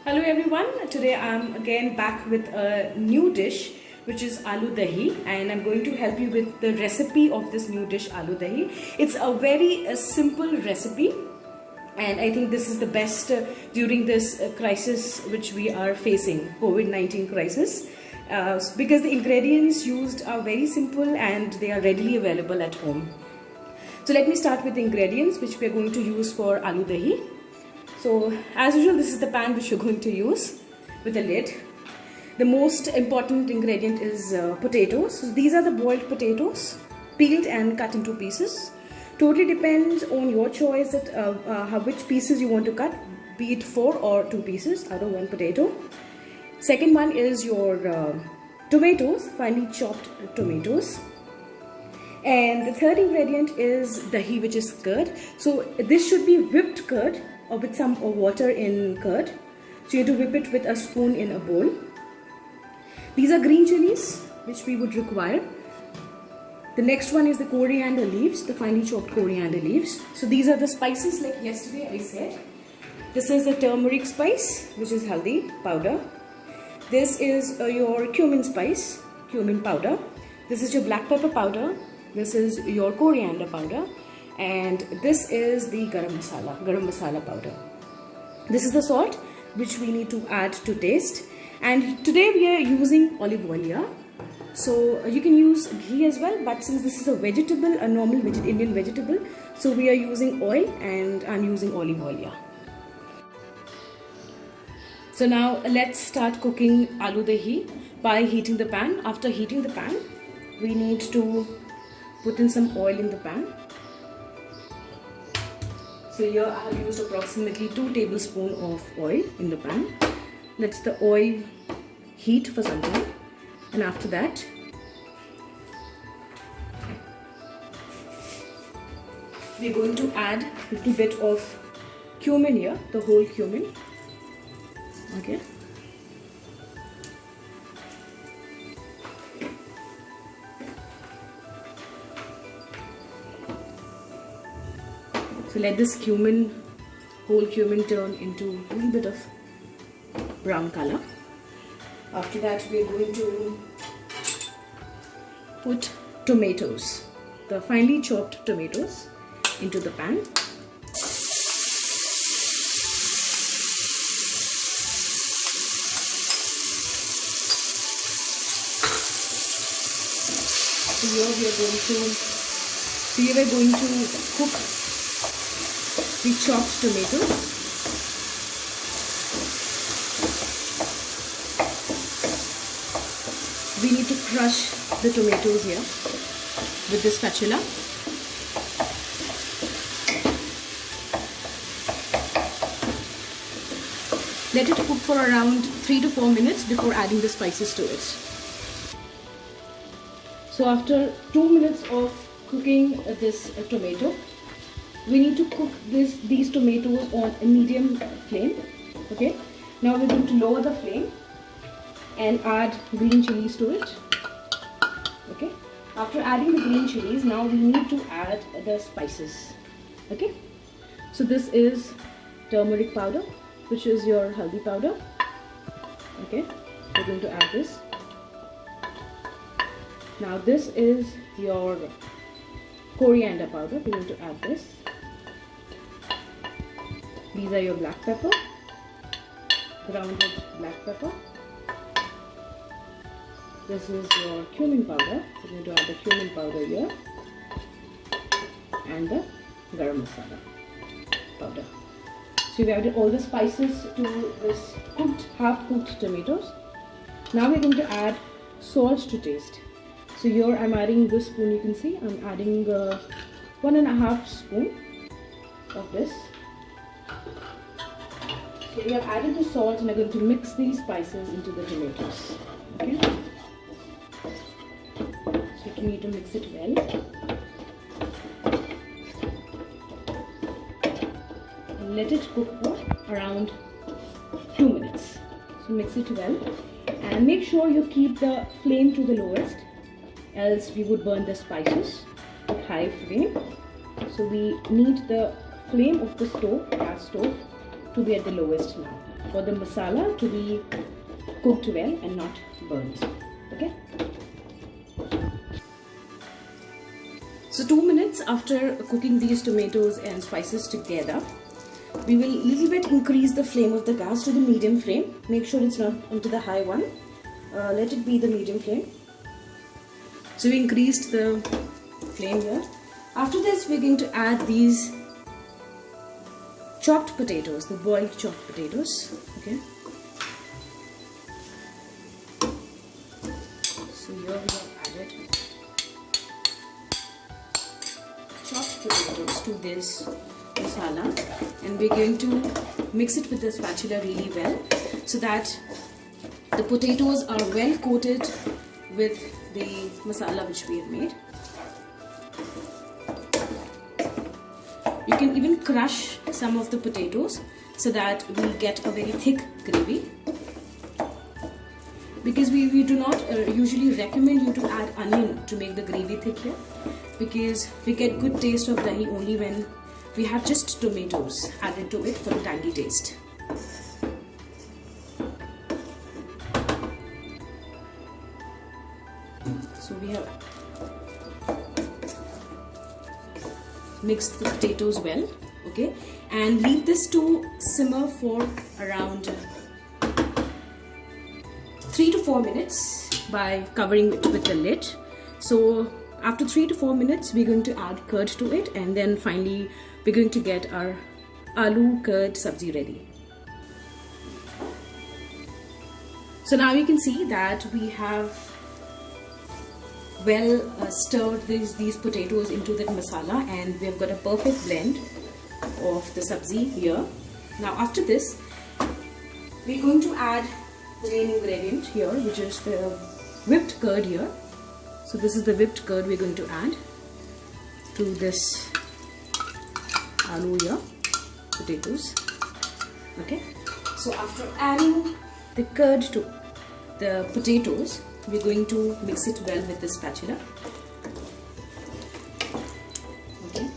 Hello everyone, today I'm again back with a new dish which is Aloo Dahi, and I'm going to help you with the recipe of this new dish Aloo Dahi. It's a very simple recipe, and I think this is the best during this crisis which we are facing, COVID-19 crisis, because the ingredients used are very simple and they are readily available at home. So let me start with the ingredients which we are going to use for Aloo Dahi. So as usual, this is the pan which you're going to use with a lid. The most important ingredient is potatoes. So these are the boiled potatoes, peeled and cut into pieces. Totally depends on your choice that which pieces you want to cut, be it 4 or 2 pieces out of 1 potato. Second one is your tomatoes, finely chopped tomatoes. And the third ingredient is dahi, which is curd. So this should be whipped curd, or with some water in curd. So you have to whip it with a spoon in a bowl. These are green chilies which we would require. The next one is the coriander leaves, the finely chopped coriander leaves. So these are the spices like yesterday I said. This is the turmeric spice, which is haldi powder. This is your cumin spice, cumin powder. This is your black pepper powder. This is your coriander powder. And this is the garam masala powder. This is the salt which we need to add to taste. And today we are using olive oil here. So you can use ghee as well, but since this is a vegetable, a normal Indian vegetable, so we are using oil, and I'm using olive oil here. So now let's start cooking Aloo Dahi by heating the pan. After heating the pan, we need to put in some oil in the pan. So here I have used approximately 2 tablespoons of oil in the pan. Let the oil heat for some time, and after that we are going to add a little bit of cumin here, the whole cumin. Okay. So let this whole cumin turn into a little bit of brown color. After that we are going to put tomatoes, the finely chopped tomatoes, into the pan. So here we are going to cook the chopped tomatoes. We need to crush the tomatoes here with this spatula. Let it cook for around 3 to 4 minutes before adding the spices to it. So after 2 minutes of cooking this tomato, we need to cook these tomatoes on a medium flame. Okay. Now we're going to lower the flame and add green chilies to it. Okay. After adding the green chilies, now we need to add the spices. Okay. So this is turmeric powder, which is your haldi powder. Okay. We're going to add this. Now this is your coriander powder. We're going to add this. These are your black pepper, grounded black pepper. This is your cumin powder. We're going to add the cumin powder here, and the garam masala powder. So we've added all the spices to this half-cooked tomatoes. Now we're going to add salt to taste. So here I'm adding this spoon. You can see I'm adding 1.5 spoon of this. So we have added the salt, and I'm going to mix these spices into the tomatoes. Okay. So you need to mix it well. And let it cook for around 2 minutes. So mix it well, and make sure you keep the flame to the lowest, else we would burn the spices with high flame. So we need the flame of the stove, gas stove, to be at the lowest now, for the masala to be cooked well and not burnt. Okay. So 2 minutes after cooking these tomatoes and spices together, we will little bit increase the flame of the gas to the medium flame. Make sure it's not onto the high one. Let it be the medium flame. So we increased the flame here. After this, we're going to add these chopped potatoes, the boiled chopped potatoes. Okay. So here we have added chopped potatoes to this masala, and we're going to mix it with the spatula really well so that the potatoes are well coated with the masala which we have made. You can even crush some of the potatoes so that we get a very thick gravy. Because we do not usually recommend you to add onion to make the gravy thick here, because we get good taste of dahi only when we have just tomatoes added to it for the tangy taste. So we have mixed the potatoes well, okay, and leave this to simmer for around 3 to 4 minutes by covering it with the lid. So after 3 to 4 minutes, we're going to add curd to it, and then finally we're going to get our aloo curd sabzi ready. So now you can see that we have well stirred these potatoes into that masala, and we have got a perfect blend of the sabzi here. Now after this, we're going to add the main ingredient here, which is the whipped curd here. So this is the whipped curd we're going to add to this aloo here, potatoes. Okay, so after adding the curd to the potatoes, we're going to mix it well with the spatula. Okay,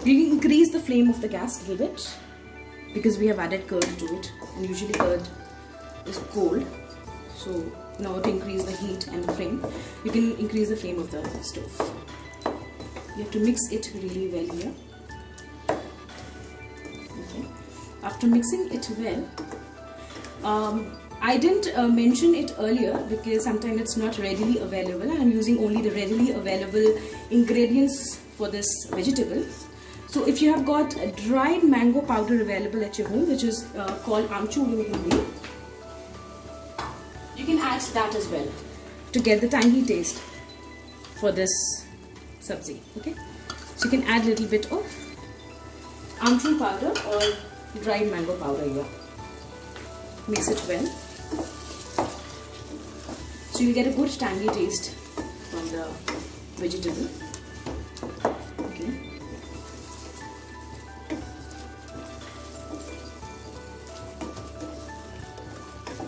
we increase the flame of the gas a little bit because we have added curd to it, and usually curd is cold. So now to increase the heat and the flame, you can increase the flame of the stove. You have to mix it really well here. Okay. After mixing it well, I didn't mention it earlier because sometimes it's not readily available. I'm using only the readily available ingredients for this vegetable. So if you have got a dried mango powder available at your home, which is called amchur in Hindi, you can add that as well to get the tangy taste for this sabzi. Okay, so you can add a little bit of amchur powder or dried mango powder here. Mix it well, so you get a good tangy taste from the vegetable. Okay.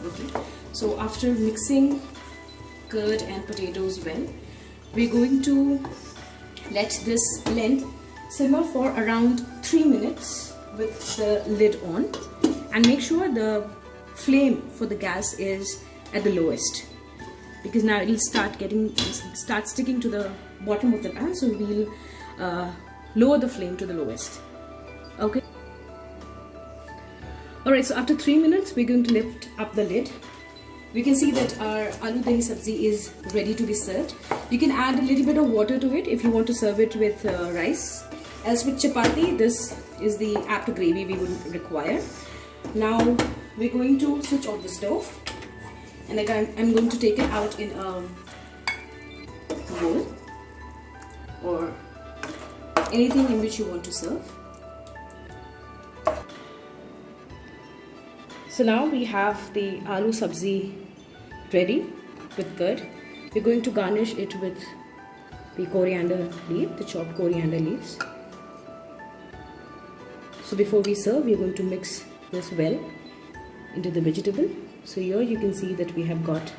Okay. So after mixing curd and potatoes well, we're going to let this blend simmer for around 3 minutes with the lid on, and make sure the flame for the gas is at the lowest, because now it will start sticking to the bottom of the pan, so we'll lower the flame to the lowest. Okay. Alright, so after 3 minutes, we're going to lift up the lid. We can see that our aloo dahi sabzi is ready to be served. You can add a little bit of water to it if you want to serve it with rice. Else with chapati, this is the apt gravy we would require. Now we're going to switch off the stove, and I'm going to take it out in a bowl or anything in which you want to serve. So now we have the aloo sabzi ready with curd. We're going to garnish it with the coriander leaf, the chopped coriander leaves. So before we serve, we're going to mix this well into the vegetable. So here you can see that we have got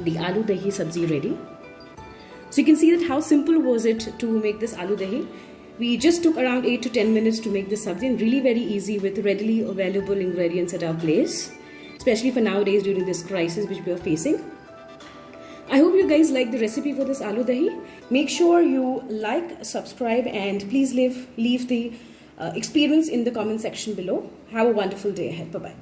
the aloo dahi sabzi ready. So you can see that how simple was it to make this aloo dahi. We just took around 8 to 10 minutes to make this sabzi, and really very easy with readily available ingredients at our place, especially for nowadays during this crisis which we are facing. I hope you guys like the recipe for this aloo dahi. Make sure you like, subscribe, and please leave the experience in the comment section below. Have a wonderful day ahead. Bye-bye.